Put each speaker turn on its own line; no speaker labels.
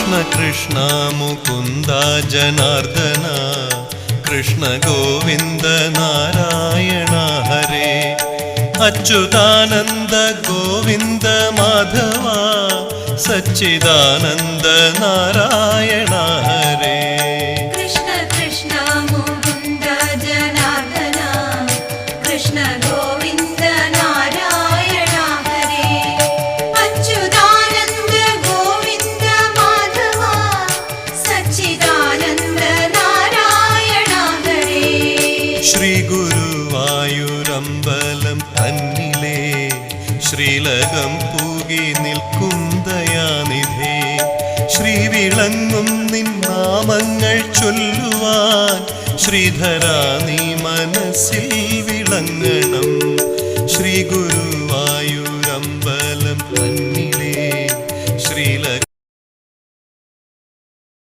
കൃഷ്ണ കൃഷ്ണ മുകുന്ദ ജനാർദ്ദന കൃഷ്ണ ഗോവിന്ദ നാരായണ ഹരേ അച്യുതാനന്ദ ഗോവിന്ദ മാധവ സച്ചിദാനന്ദ നാരായണ ഹരേ
കൃഷ്ണ കൃഷ്ണ മുകുന്ദ ജനാർദ്ദന കൃഷ്ണ ഗോവിന്ദ നാരായണ ഹരേ അച്യുതാനന്ദ ഗോവിന്ദ മാധവ സച്ചിദാനന്ദ നാരായണ ഹരേ
ശ്രീ ഗുരുവായൂരമ്പലം തന്നിലേ ശ്രീലകം പൂകി നിൽക്കും ദയാനിധേ ശ്രീവിളങ്ങും നിൻ നാമങ്ങൾ ചൊല്ലുവാൻ ശ്രീധരാ നീ മനസ്സിൽ വിളങ്ങണം ശ്രീ ഗുരു